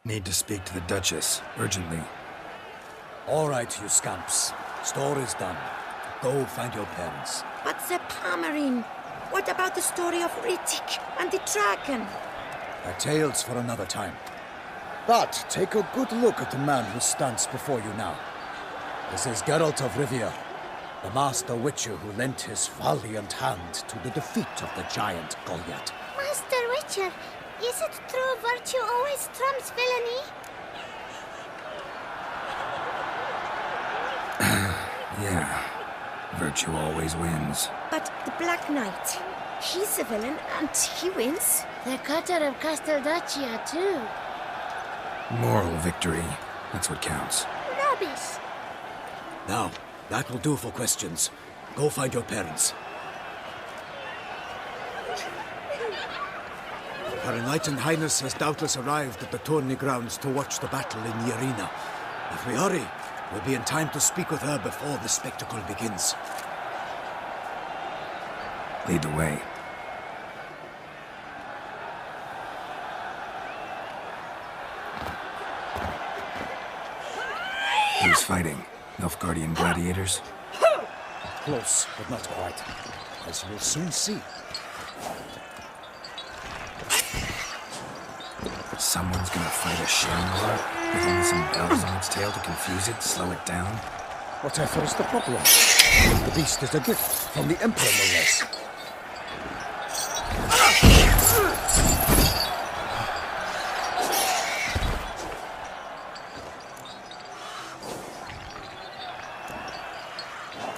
Need to speak to the Duchess, urgently. All right, you scamps. Store is done. Go find your parents. But the Pomerine, what about the story of Riddick and the dragon? Our tales for another time. But take a good look at the man who stands before you now. This is Geralt of Riviaas, the master witcher who lent his valiant hand to the defeat of the giant Goliath. Master Witcher, is it true virtue always trumps villainy? Yeah. Virtue always wins. But the Black Knight, he's a villain and he wins. The cutter of Castelduccia, too. Moral victory. That's what counts. Rubbish. Now, that will do for questions. Go find your parents. Her Enlightened Highness has doubtless arrived at the tourney grounds to watch the battle in the arena. If we hurry, we'll be in time to speak with her before the spectacle begins. Lead the way. Who's fighting? Nilfgaardian gladiators? Close, but not quite. As you'll soon see. Someone's gonna fight a Shamrock with only some bells on its tail to confuse it, slow it down? Whatever is the problem? The beast is a gift from the Emperor, no less.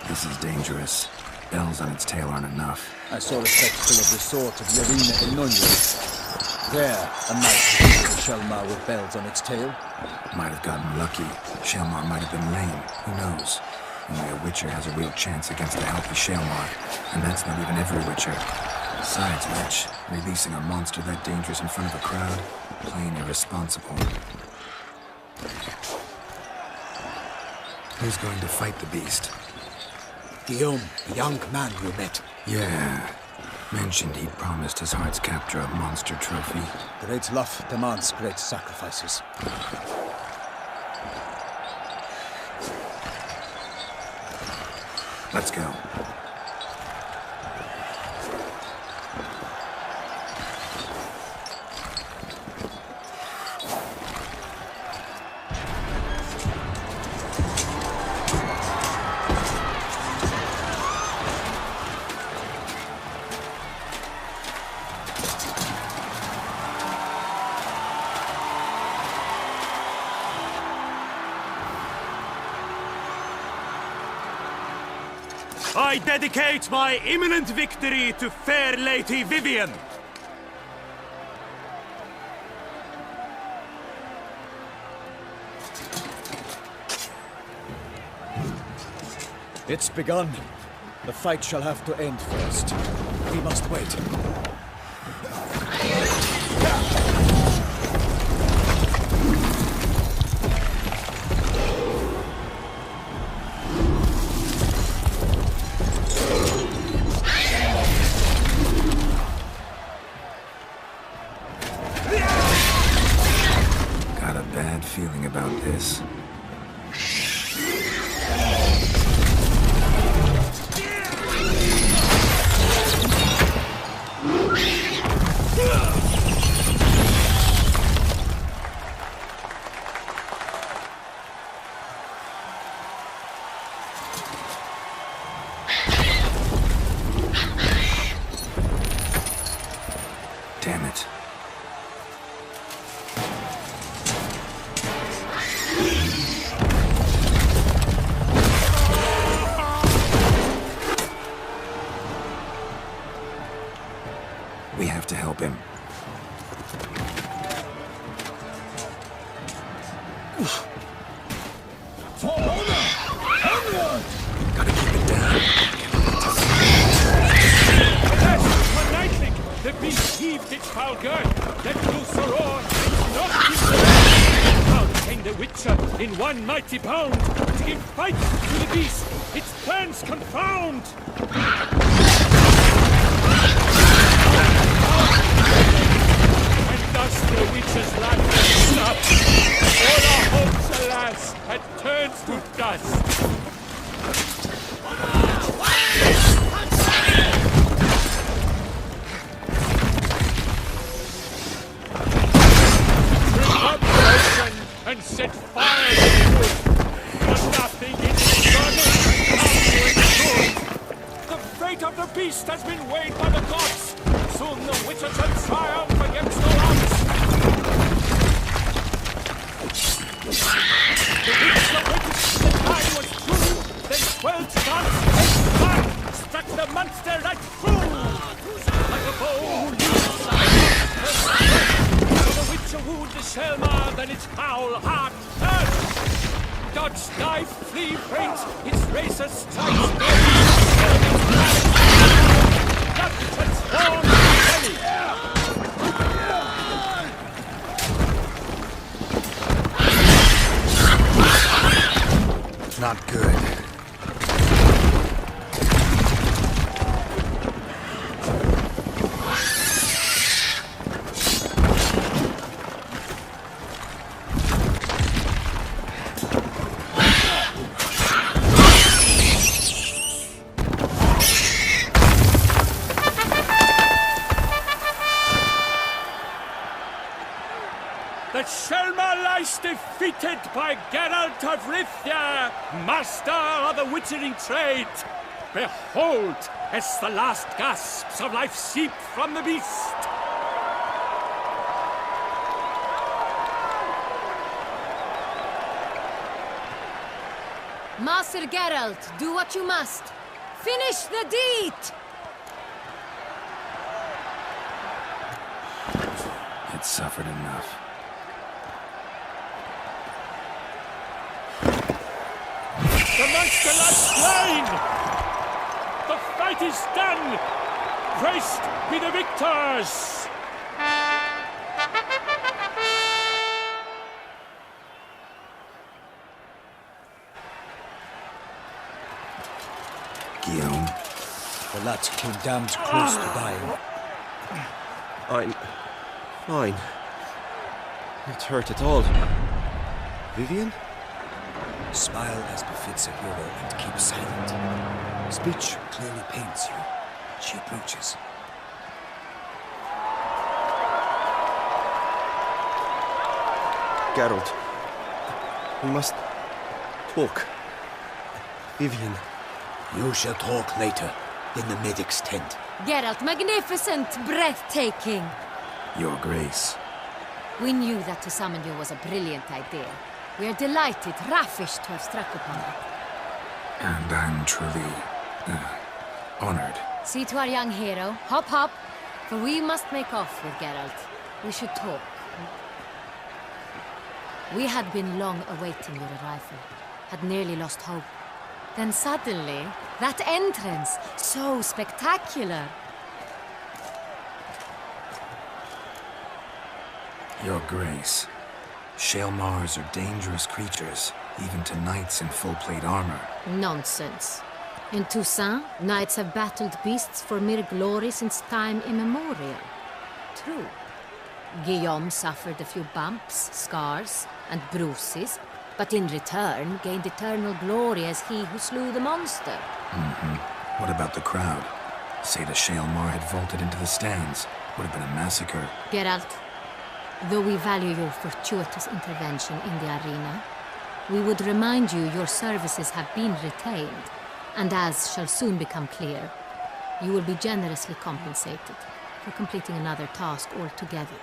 This is dangerous. Bells on its tail aren't enough. I saw a spectacle of the sort at the arena in Nunez. There, a knight defeated a Shelmar with bells on its tail. Might have gotten lucky. Shelmar might have been lame. Who knows? Only a Witcher has a real chance against a healthy Shelmar. And that's not even every Witcher. Besides which, releasing a monster that dangerous in front of a crowd, plain irresponsible. Who's going to fight the beast? Guillaume, the young man you met. Yeah. Mentioned he'd promised his heart's captor a monster trophy. Great love demands great sacrifices. Let's go. I dedicate my imminent victory to fair Lady Vivian. It's begun. The fight shall have to end first. We must wait. Got a bad feeling about this. Damn it. We have to help him. For honor! Onward! Gotta keep it down. One nightling, the beast heaved its foul girth, let loose a roar, and knocked him down. Out came the Witcher in one mighty bound, to give fight to the beast, its plans confound. And thus the Witcher's life stopped. Shelmar than its foul heart thirsts. Dodge, dive, flee, faint, its razor strikes not transform belly. Not good. The Shelmar lies defeated by Geralt of Riviaas, master of the witchering trade. Behold, as the last gasps of life seep from the beast. Master Geralt, do what you must. Finish the deed! It suffered enough. The monster lies slain! The fight is done! Praised be the victors! Guillaume, The lad came damned close to dying. I'm fine. Not hurt at all. Vivian? Smile as befits a hero and keep silent. Speech clearly pains you. She approaches. Geralt. We must talk. Vivian. You shall talk later, in the medic's tent. Geralt, magnificent, breathtaking. Your Grace. We knew that to summon you was a brilliant idea. We are delighted, ravished to have struck upon it. And I'm truly honored. See to our young hero. Hop, hop. For we must make off with Geralt. We should talk. We had been long awaiting your arrival. Had nearly lost hope. Then suddenly, that entrance, so spectacular. Your Grace. Shelmars are dangerous creatures, even to knights in full-plate armor. Nonsense. In Toussaint, knights have battled beasts for mere glory since time immemorial. True. Guillaume suffered a few bumps, scars, and bruises, but in return gained eternal glory as he who slew the monster. What about the crowd? Say the Shelmar had vaulted into the stands. Would have been a massacre. Geralt, though we value your fortuitous intervention in the arena, we would remind you your services have been retained, and as shall soon become clear, you will be generously compensated for completing another task altogether.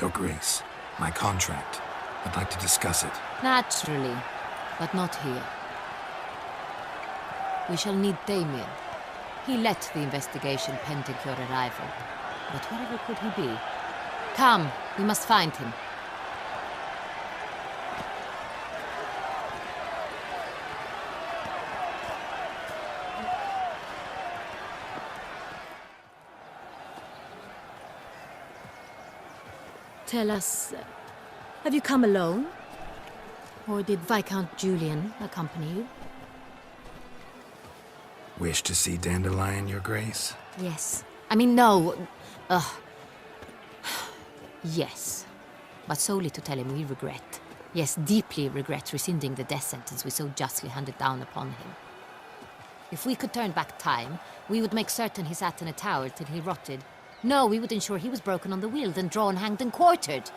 Your Grace, my contract. I'd like to discuss it. Naturally, but not here. We shall need Damien. He led the investigation pending your arrival. But wherever could he be? Come, we must find him. Tell us, have you come alone? Or did Viscount Julian accompany you? Wish to see Dandelion, Your Grace? Yes. I mean, no. Yes. But solely to tell him we regret. Yes, deeply regret rescinding the death sentence we so justly handed down upon him. If we could turn back time, we would make certain he sat in a tower till he rotted. No, we would ensure he was broken on the wheel, then drawn, hanged, and quartered.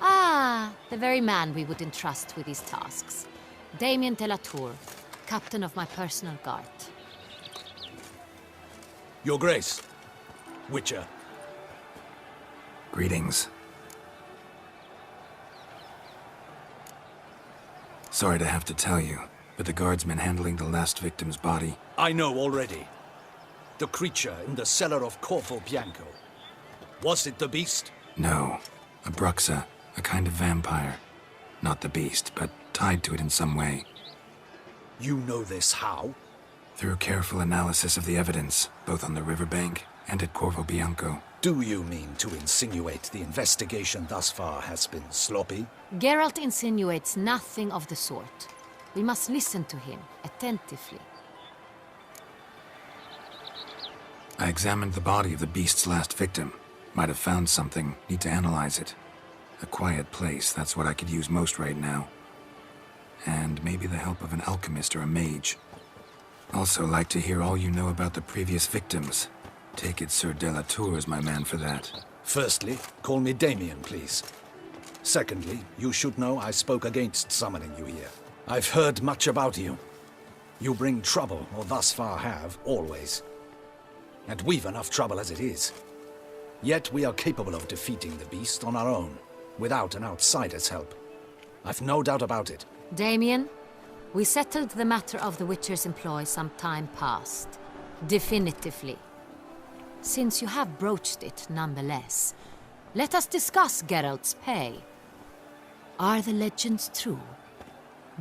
Ah, the very man we would entrust with these tasks. Damien de la Tour, captain of my personal guard. Your Grace. Witcher. Greetings. Sorry to have to tell you, but the guardsman handling the last victim's body... I know already. the creature in the cellar of Corvo Bianco? Was it the beast? No. A bruxa, a kind of vampire. Not the beast, but tied to it in some way. You know this how? Through careful analysis of the evidence, both on the riverbank and at Corvo Bianco. Do you mean to insinuate the investigation thus far has been sloppy? Geralt insinuates nothing of the sort. We must listen to him attentively. I examined the body of the beast's last victim. Might have found something, need to analyze it. A quiet place, that's what I could use most right now. And maybe the help of an alchemist or a mage. Also like to hear all you know about the previous victims. Take it Sir de la Tour is my man for that. Firstly, call me Damien, please. Secondly, you should know I spoke against summoning you here. I've heard much about you. You bring trouble, or thus far have, always. And we've enough trouble as it is. Yet we are capable of defeating the beast on our own, without an outsider's help. I've no doubt about it. Damien, we settled the matter of the Witcher's employ some time past. Definitively. Since you have broached it nonetheless, let us discuss Geralt's pay. Are the legends true?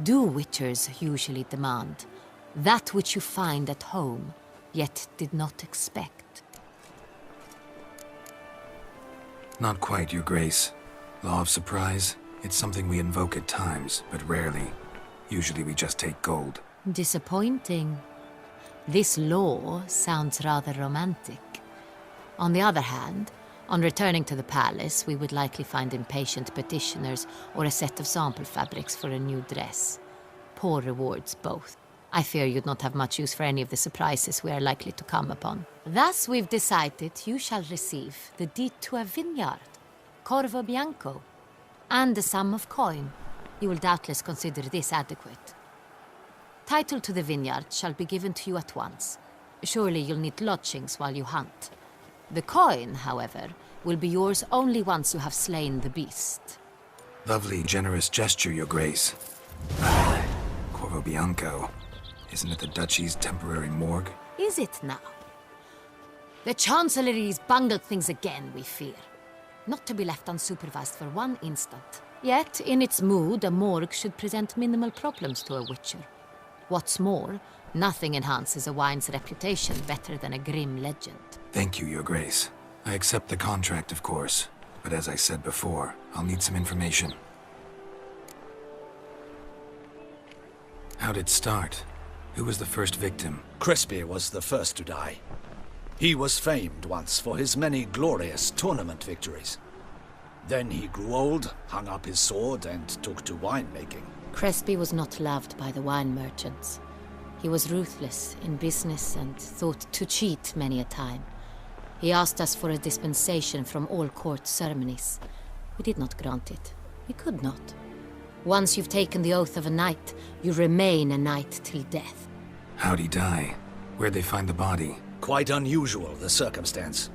Do Witchers usually demand that which you find at home, yet did not expect? Not quite, Your Grace. Law of surprise, it's something we invoke at times, but rarely. Usually we just take gold. Disappointing. This law sounds rather romantic. On the other hand, on returning to the palace, we would likely find impatient petitioners or a set of sample fabrics for a new dress. Poor rewards, both. I fear you'd not have much use for any of the surprises we are likely to come upon. Thus, we've decided you shall receive the deed to a vineyard, Corvo Bianco, and a sum of coin. You will doubtless consider this adequate. Title to the vineyard shall be given to you at once. Surely you'll need lodgings while you hunt. The coin, however, will be yours only once you have slain the beast. Lovely, generous gesture, Your Grace. Corvo Bianco. Isn't it the duchy's temporary morgue? Is it now? The Chancellery's bungled things again, we fear. Not to be left unsupervised for one instant. Yet, in its mood, a morgue should present minimal problems to a Witcher. What's more, nothing enhances a wine's reputation better than a grim legend. Thank you, Your Grace. I accept the contract, of course. But as I said before, I'll need some information. How'd it start? Who was the first victim? Crespi was the first to die. He was famed once for his many glorious tournament victories. Then he grew old, hung up his sword, and took to winemaking. Crespi was not loved by the wine merchants. He was ruthless in business and thought to cheat many a time. He asked us for a dispensation from all court ceremonies. We did not grant it. We could not. Once you've taken the oath of a knight, you remain a knight till death. How'd he die? Where'd they find the body? Quite unusual, the circumstance.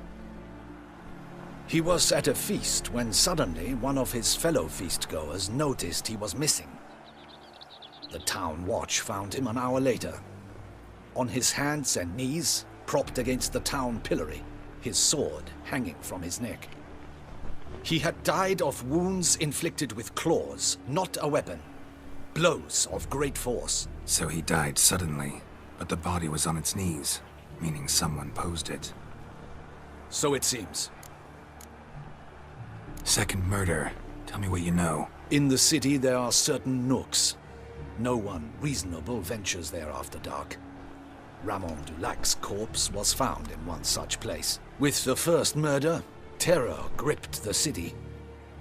He was at a feast when suddenly one of his fellow feastgoers noticed he was missing. The town watch found him an hour later. On his hands and knees, propped against the town pillory, his sword hanging from his neck. He had died of wounds inflicted with claws, not a weapon. Blows of great force. So he died suddenly, but the body was on its knees, meaning someone posed it. So it seems. Second murder. Tell me what you know. In the city there are certain nooks. No one reasonable ventures there after dark. Ramon Dulac's corpse was found in one such place. With the first murder, terror gripped the city.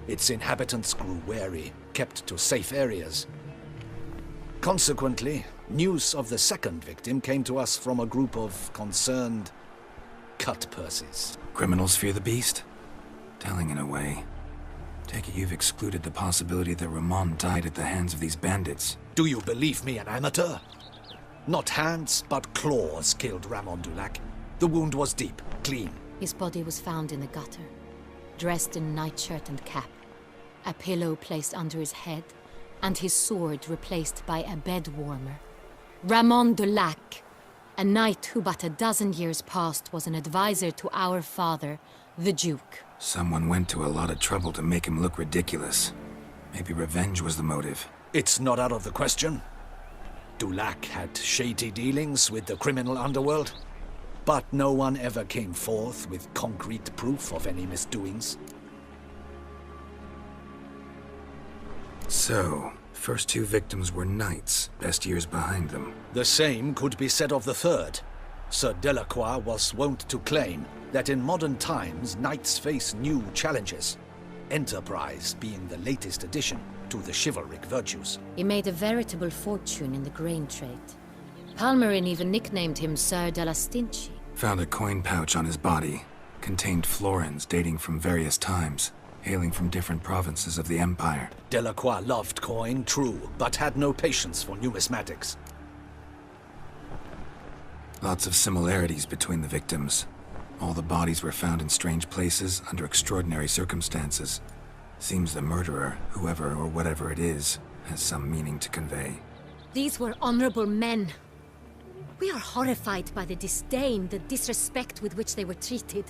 Its inhabitants grew wary, kept to safe areas. Consequently, news of the second victim came to us from a group of concerned cut-purses. Criminals fear the beast? Telling in a way. Take it you've excluded the possibility that Ramon died at the hands of these bandits. Do you believe me an amateur? Not hands, but claws killed Ramon Dulac. The wound was deep, clean. His body was found in the gutter, dressed in nightshirt and cap, a pillow placed under his head, and his sword replaced by a bed warmer. Ramon Dulac, A knight who but a dozen years past was an advisor to our father, the Duke. Someone went to a lot of trouble to make him look ridiculous. Maybe revenge was the motive. It's not out of the question. Detlaff had shady dealings with the criminal underworld, but no one ever came forth with concrete proof of any misdoings. So, first two victims were knights, best years behind them. The same could be said of the third. Sir Delacroix was wont to claim that in modern times knights face new challenges, enterprise being the latest addition to the chivalric virtues. He made a veritable fortune in the grain trade. Palmerin even nicknamed him Sir de la Stinchi. Found a coin pouch on his body. Contained florins dating from various times, hailing from different provinces of the Empire. Delacroix loved coin, true, but had no patience for numismatics. Lots of similarities between the victims. All the bodies were found in strange places under extraordinary circumstances. Seems the murderer, whoever or whatever it is, has some meaning to convey. These were honorable men. We are horrified by the disdain, the disrespect with which they were treated.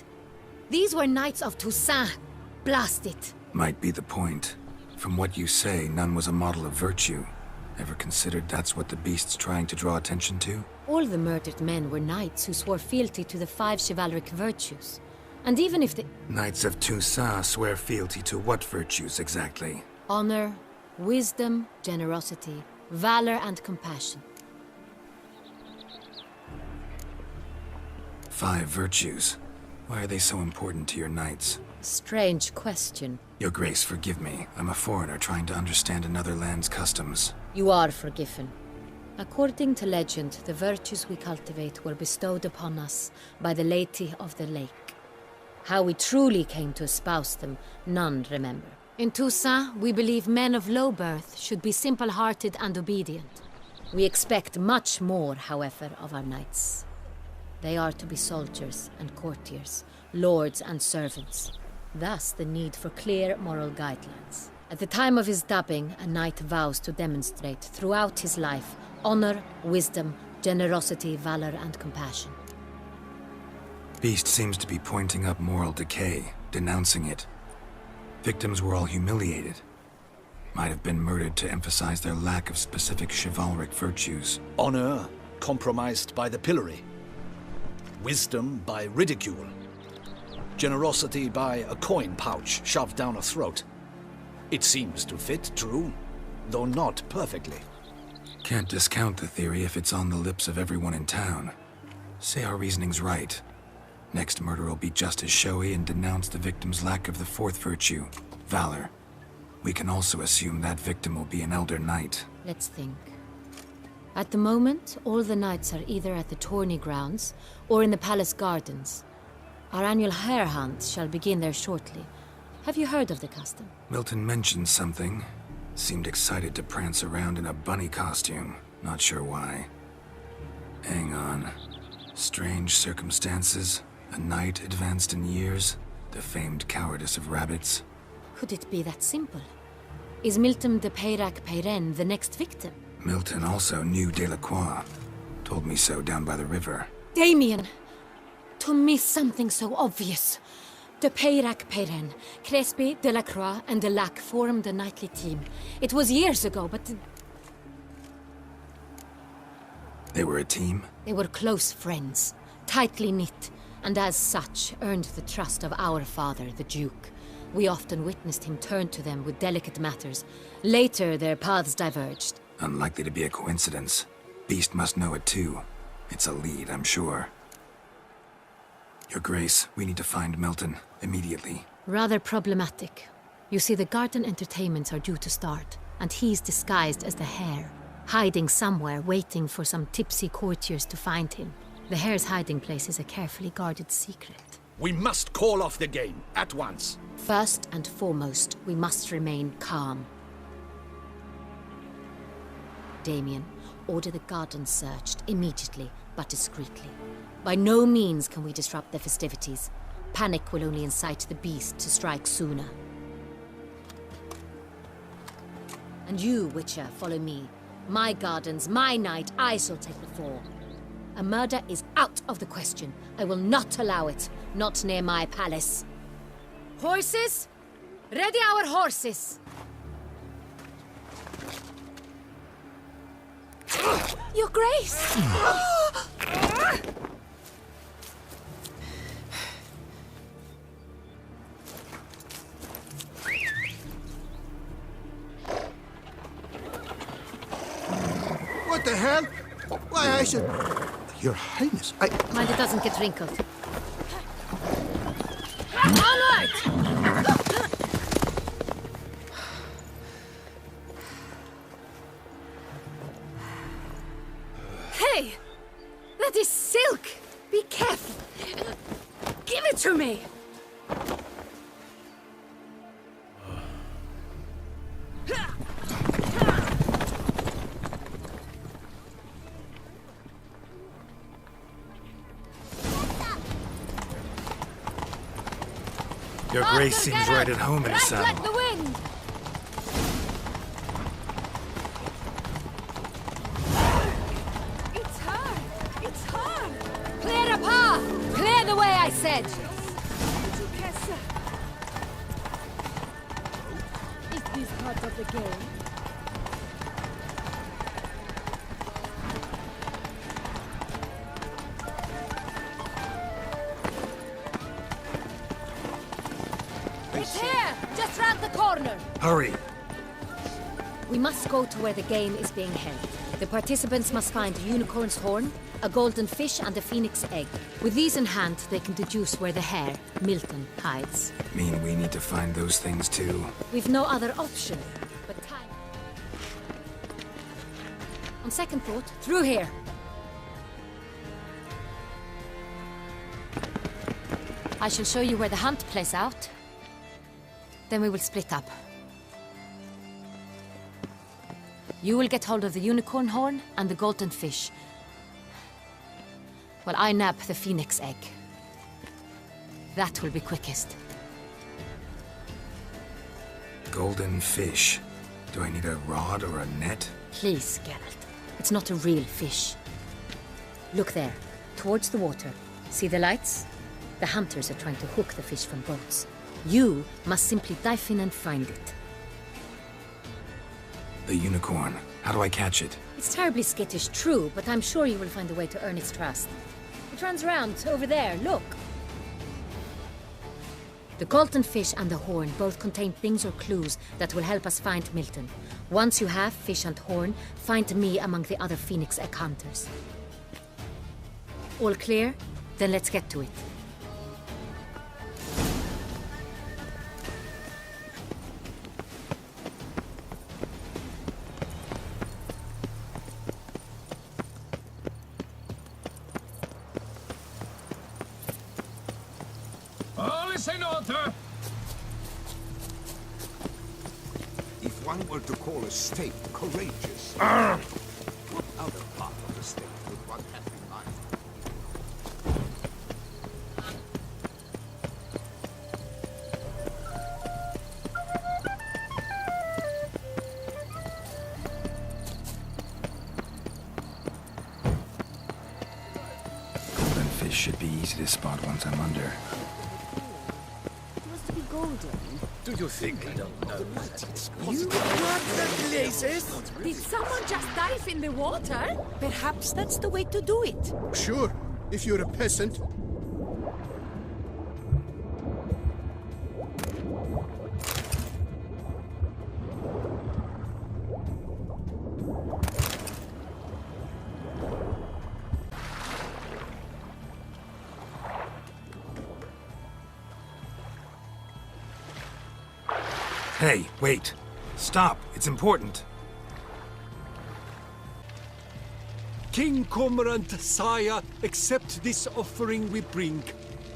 These were knights of Toussaint. Blast it. Might be the point. From what you say, none was a model of virtue. Ever considered that's what the beast's trying to draw attention to? All the murdered men were knights who swore fealty to the 5 chivalric virtues. And even if the... Knights of Toussaint swear fealty to what virtues exactly? Honor, wisdom, generosity, valor and compassion. 5 virtues. Why are they so important to your knights? Strange question. Your Grace, forgive me. I'm a foreigner trying to understand another land's customs. You are forgiven. According to legend, the virtues we cultivate were bestowed upon us by the Lady of the Lake. How we truly came to espouse them, none remember. In Toussaint, we believe men of low birth should be simple-hearted and obedient. We expect much more, however, of our knights. They are to be soldiers and courtiers, lords and servants. Thus, the need for clear moral guidelines. At the time of his dubbing, a knight vows to demonstrate throughout his life honor, wisdom, generosity, valor, and compassion. Beast seems to be pointing up moral decay, denouncing it. Victims were all humiliated. Might have been murdered to emphasize their lack of specific chivalric virtues. Honor compromised by the pillory. Wisdom by ridicule. Generosity by a coin pouch shoved down a throat. It seems to fit, true, though not perfectly. Can't discount the theory if it's on the lips of everyone in town. Say our reasoning's right. Next murder will be just as showy and denounce the victim's lack of the 4th virtue, valor. We can also assume that victim will be an elder knight. Let's think. At the moment, all the knights are either at the tourney grounds or in the palace gardens. Our annual hare hunt shall begin there shortly. Have you heard of the custom? Milton mentioned something. Seemed excited to prance around in a bunny costume. Not sure why. Hang on. Strange circumstances. A knight advanced in years. The famed cowardice of rabbits. Could it be that simple? Is Milton de Peyrac-Peyren the next victim? Milton also knew Delacroix. Told me so down by the river. Damien! To miss something so obvious. De Peyrac-Peyren, Crespi, Delacroix, and Detlaff formed a knightly team. It was years ago, but... They were a team? They were close friends, tightly knit, and as such earned the trust of our father, the Duke. We often witnessed him turn to them with delicate matters. Later, their paths diverged. Unlikely to be a coincidence. Beast must know it too. It's a lead, I'm sure. Your Grace, we need to find Milton, immediately. Rather problematic. You see, the garden entertainments are due to start, and he's disguised as the hare, hiding somewhere, waiting for some tipsy courtiers to find him. The hare's hiding place is a carefully guarded secret. We must call off the game, at once. First and foremost, we must remain calm. Damien, order the garden searched immediately, but discreetly. By no means can we disrupt the festivities. Panic will only incite the beast to strike sooner. And you, Witcher, follow me. My gardens, my night, I shall take the fall. A murder is out of the question. I will not allow it. Not near my palace. Horses? Ready our horses! Your Grace! What the hell? Why, I should... Your Highness, I... Mind it doesn't get wrinkled. Onward! Hey! That is silk! Be careful! Give it to me! Your Grace seems right at home in the saddle. Like the wind! It's her! It's her! Clear a path! Clear the way, I said! Is this part of the game? It's here! Just round the corner! Hurry! We must go to where the game is being held. The participants must find a unicorn's horn, a golden fish, and a phoenix egg. With these in hand, they can deduce where the hare, Milton, hides. Mean we need to find those things too? We've no other option, but time. On second thought, through here. I shall show you where the hunt plays out. Then we will split up. You will get hold of the unicorn horn and the golden fish, while I nab the phoenix egg. That will be quickest. Golden fish. Do I need a rod or a net? Please, Geralt. It's not a real fish. Look there, towards the water. See the lights? The hunters are trying to hook the fish from boats. You must simply dive in and find it. The unicorn. How do I catch it? It's terribly skittish, true, but I'm sure you will find a way to earn its trust. It runs around, over there, look. The golden fish and the horn both contain things or clues that will help us find Milton. Once you have fish and horn, find me among the other phoenix egg hunters. All clear? Then let's get to it. All is in order! If one were to call a state courageous, what other part of the state would one have in mind? Golden fish should be easy to spot once I'm under. It was to be golden. Do you think I don't know that? You got the places? Did someone just dive in the water? Perhaps that's the way to do it. Sure, if you're a peasant. Hey, wait. Stop. It's important. King Cormorant, sire, accept this offering we bring.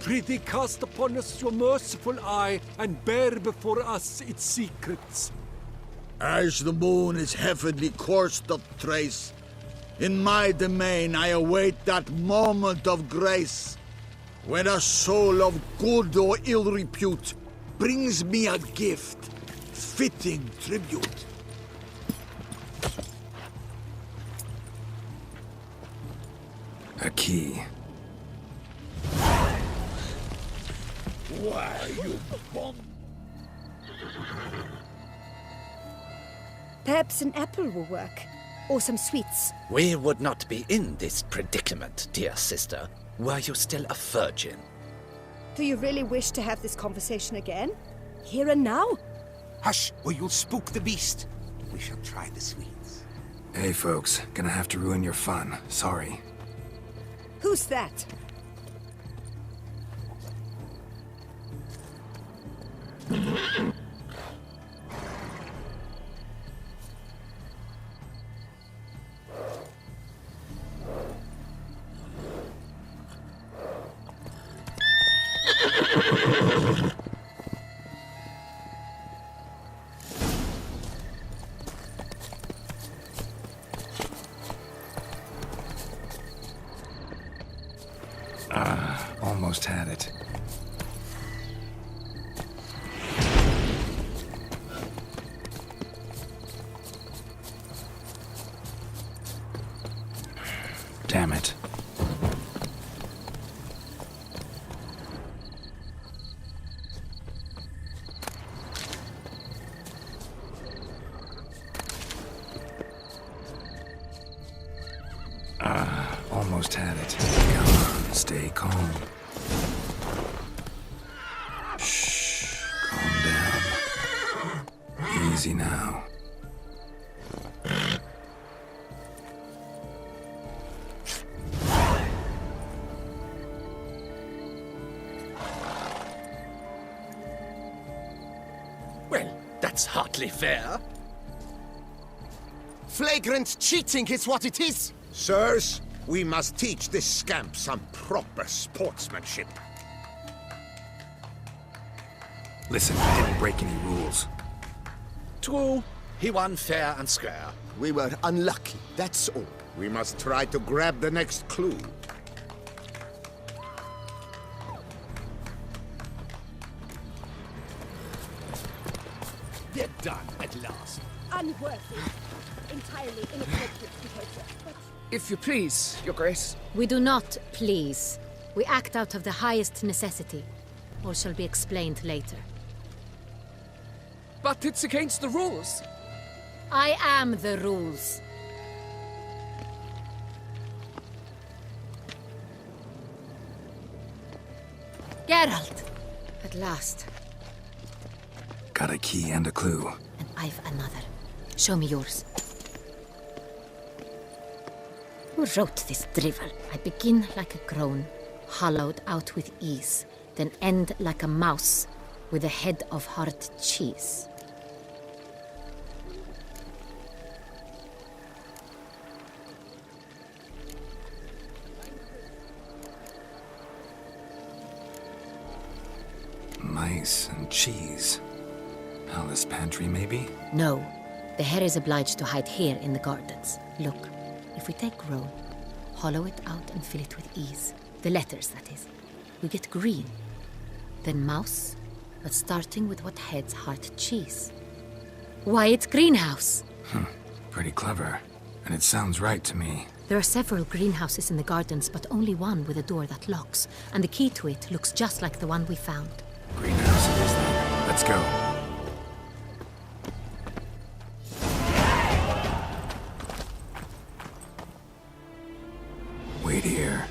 Prithee cast upon us your merciful eye, and bear before us its secrets. As the moon is heavenly coursed of trace, in my domain I await that moment of grace, when a soul of good or ill repute brings me a gift, fitting tribute. A key. Why, you bomb? Perhaps an apple will work. Or some sweets. We would not be in this predicament, dear sister, were you still a virgin. Do you really wish to have this conversation again? Here and now? Hush, or you'll spook the beast. We shall try the sweets. Hey folks, gonna have to ruin your fun. Sorry. Who's that? Almost had it. Damn it. Almost had it. Come on, stay calm. Shh, calm down. Easy now. Well, that's hardly fair. Flagrant cheating is what it is! Sirs, we must teach this scamp some proper sportsmanship. Listen, I didn't break any rules. True, he won fair and square. We were unlucky, that's all. We must try to grab the next clue. They're done at last. Unworthy. Entirely inappropriate behavior. But If you please, Your Grace. We do not please. We act out of the highest necessity. Or shall be explained later. But it's against the rules. I am the rules. Geralt! At last. Got a key and a clue. And I've another. Show me yours. Who wrote this drivel? I begin like a groan, hollowed out with ease, then end like a mouse, with a head of hard cheese. Mice and cheese. Palace pantry, maybe? No, the hare is obliged to hide here in the gardens. Look, if we take roan, hollow it out and fill it with ease. The letters, that is. We get green. Then mouse, but starting with what heads heart cheese. Why, it's greenhouse! Pretty clever. And it sounds right to me. There are several greenhouses in the gardens, but only one with a door that locks, and the key to it looks just like the one we found. Greenhouse it is then. Let's go. Wait here.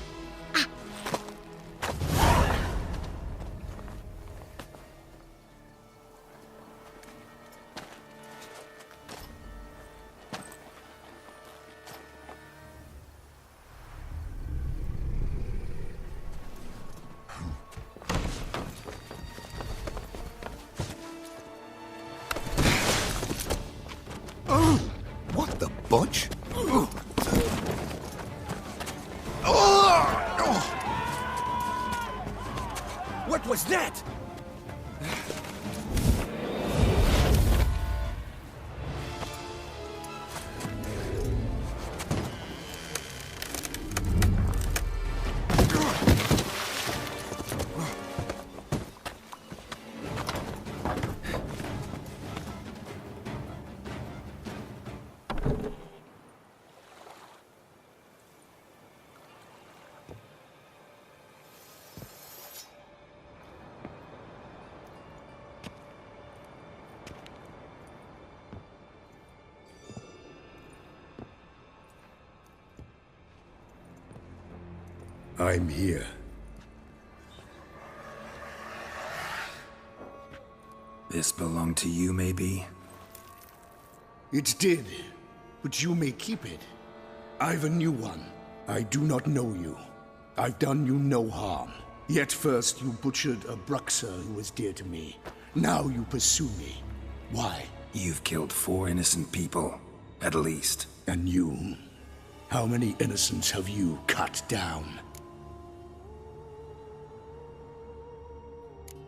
What the budge? What was that? I'm here. This belonged to you, maybe? It did, but you may keep it. I've a new one. I do not know you. I've done you no harm. Yet first you butchered a Bruxer who was dear to me. Now you pursue me. Why? You've killed 4 innocent people, at least. And you? How many innocents have you cut down?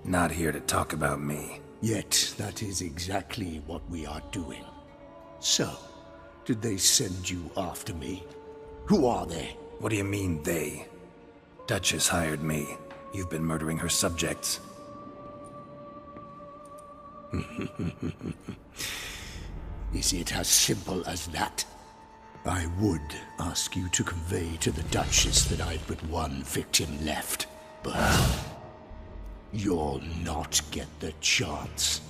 Not here to talk about me. Yet that is exactly what we are doing. So, did they send you after me? Who are they? What do you mean, they? Duchess hired me. You've been murdering her subjects. Is it as simple as that? I would ask you to convey to the Duchess that I've but one victim left, but you'll not get the chance.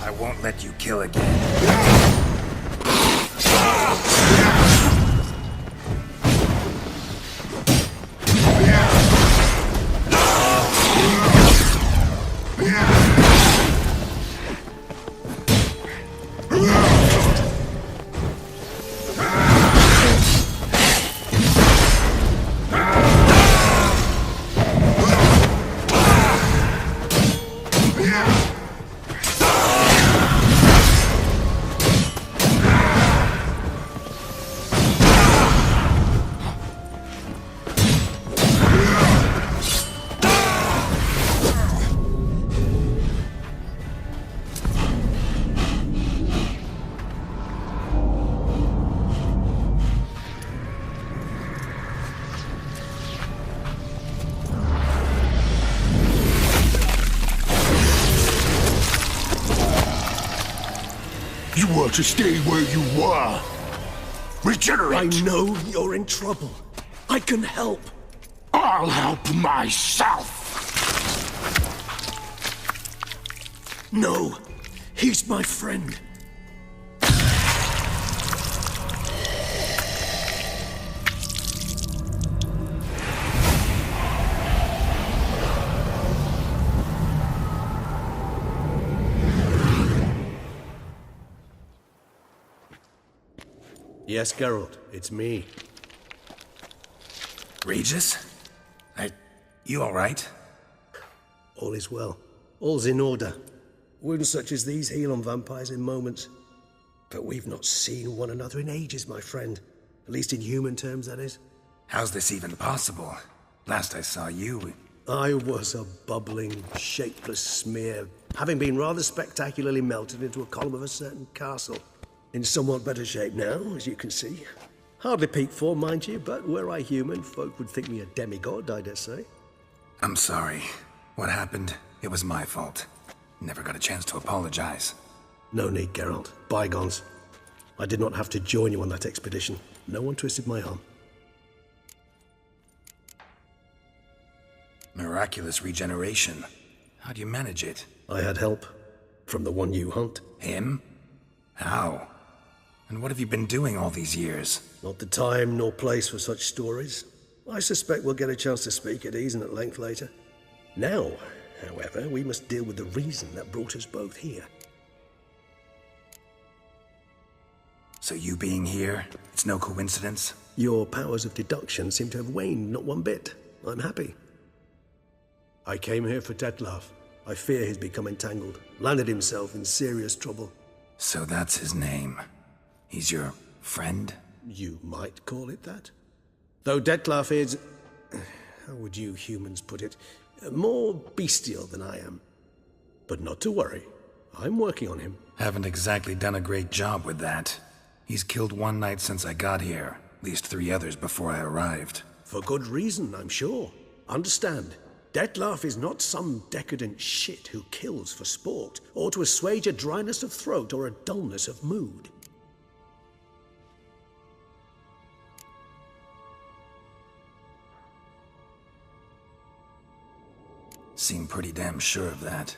I won't let you kill again. You were to stay where you were. Regenerate! I know you're in trouble. I can help. I'll help myself! No, he's my friend. Yes, Geralt, it's me. Regis? You alright? All is well. All's in order. Wounds such as these heal on vampires in moments. But we've not seen one another in ages, my friend. At least in human terms, that is. How's this even possible? Last I saw you... I was a bubbling, shapeless smear, having been rather spectacularly melted into a column of a certain castle. In somewhat better shape now, as you can see. Hardly peak form, mind you, but were I human, folk would think me a demigod, I dare say. I'm sorry. What happened? It was my fault. Never got a chance to apologize. No need, Geralt. Bygones. I did not have to join you on that expedition. No one twisted my arm. Miraculous regeneration. How'd you manage it? I had help. From the one you hunt. Him? How? And what have you been doing all these years? Not the time nor place for such stories. I suspect we'll get a chance to speak at ease and at length later. Now, however, we must deal with the reason that brought us both here. So you being here, it's no coincidence? Your powers of deduction seem to have waned not one bit. I'm happy. I came here for Detlaff. I fear he's become entangled, landed himself in serious trouble. So that's his name. He's your friend? You might call it that. Though Detlaff is... how would you humans put it? More bestial than I am. But not to worry. I'm working on him. Haven't exactly done a great job with that. He's killed one knight since I got here. At least 3 others before I arrived. For good reason, I'm sure. Understand, Detlaff is not some decadent shit who kills for sport, or to assuage a dryness of throat or a dullness of mood. Seem pretty damn sure of that.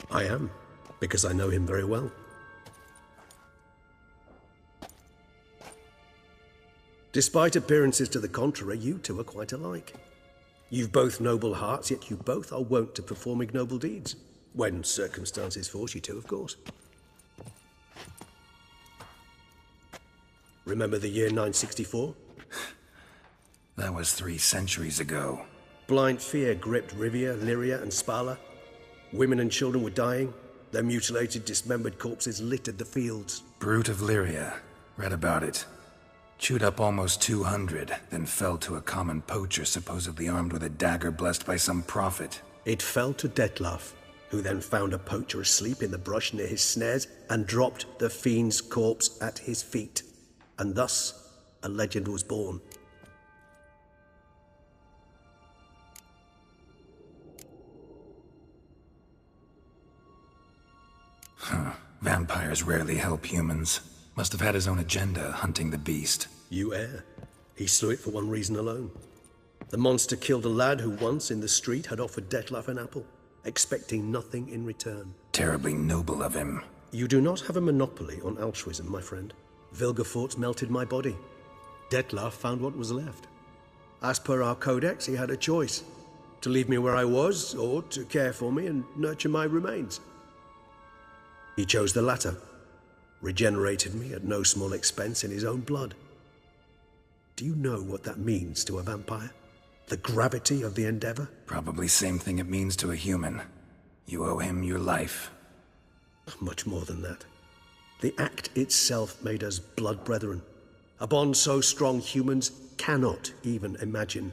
I am, because I know him very well. Despite appearances to the contrary, you two are quite alike. You've both noble hearts, yet you both are wont to perform ignoble deeds. When circumstances force you to, of course. Remember the year 964? That was 3 centuries ago. Blind fear gripped Rivia, Lyria, and Spala. Women and children were dying. Their mutilated, dismembered corpses littered the fields. Brute of Lyria. Read about it. Chewed up almost 200, then fell to a common poacher supposedly armed with a dagger blessed by some prophet. It fell to Detlaff, who then found a poacher asleep in the brush near his snares and dropped the fiend's corpse at his feet. And thus, a legend was born. Vampires rarely help humans. Must have had his own agenda, hunting the beast. You err. He slew it for one reason alone. The monster killed a lad who once, in the street, had offered Detlaff an apple, expecting nothing in return. Terribly noble of him. You do not have a monopoly on altruism, my friend. Vilgefortz melted my body. Detlaff found what was left. As per our codex, he had a choice. To leave me where I was, or to care for me and nurture my remains. He chose the latter. Regenerated me at no small expense in his own blood. Do you know what that means to a vampire? The gravity of the endeavor? Probably same thing it means to a human. You owe him your life. Much more than that. The act itself made us blood brethren. A bond so strong humans cannot even imagine.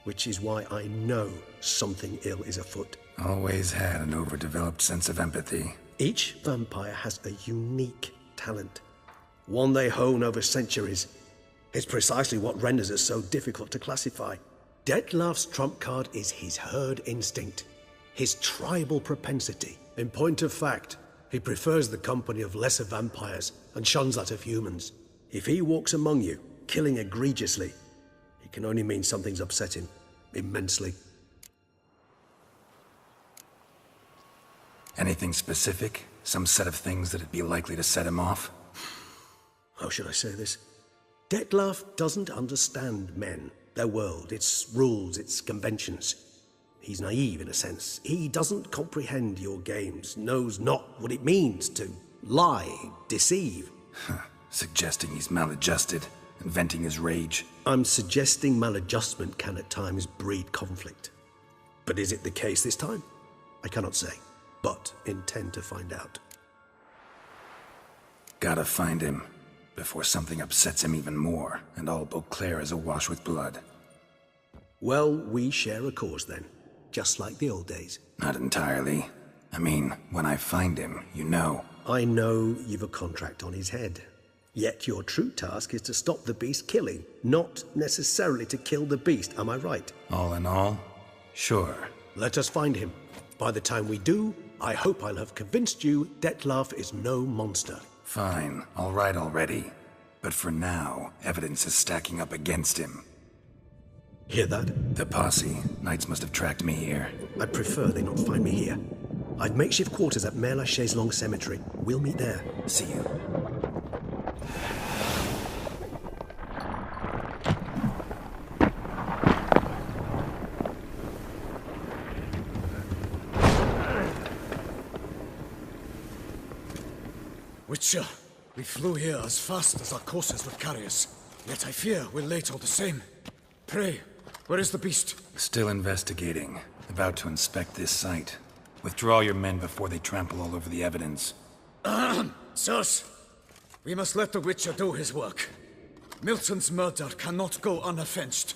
Which is why I know something ill is afoot. Always had an overdeveloped sense of empathy. Each vampire has a unique talent. One they hone over centuries. It's precisely what renders us so difficult to classify. Detlaff's trump card is his herd instinct. His tribal propensity. In point of fact, he prefers the company of lesser vampires and shuns that of humans. If he walks among you, killing egregiously, it can only mean something's upset him. Immensely. Anything specific? Some set of things that'd be likely to set him off? How should I say this? Detlaff doesn't understand men, their world, its rules, its conventions. He's naive in a sense. He doesn't comprehend your games, knows not what it means to lie, deceive. Suggesting he's maladjusted and venting his rage. I'm suggesting maladjustment can at times breed conflict. But is it the case this time? I cannot say, but intend to find out. Gotta find him, before something upsets him even more, and all Beauclair is awash with blood. Well, we share a cause then, just like the old days. Not entirely. I mean, when I find him, you know. I know you've a contract on his head. Yet your true task is to stop the beast killing, not necessarily to kill the beast, am I right? All in all, sure. Let us find him. By the time we do, I hope I'll have convinced you Detlaff is no monster. Fine, all right already. But for now, evidence is stacking up against him. Hear that? The posse. Knights must have tracked me here. I'd prefer they not find me here. I've makeshift quarters at Mère Lachaise Long Cemetery. We'll meet there. See you. Witcher, we flew here as fast as our coursers would carry us. Yet I fear we're late all the same. Pray, where is the beast? Still investigating. About to inspect this site. Withdraw your men before they trample all over the evidence. Sirs, we must let the Witcher do his work. Milton's murder cannot go unavenged.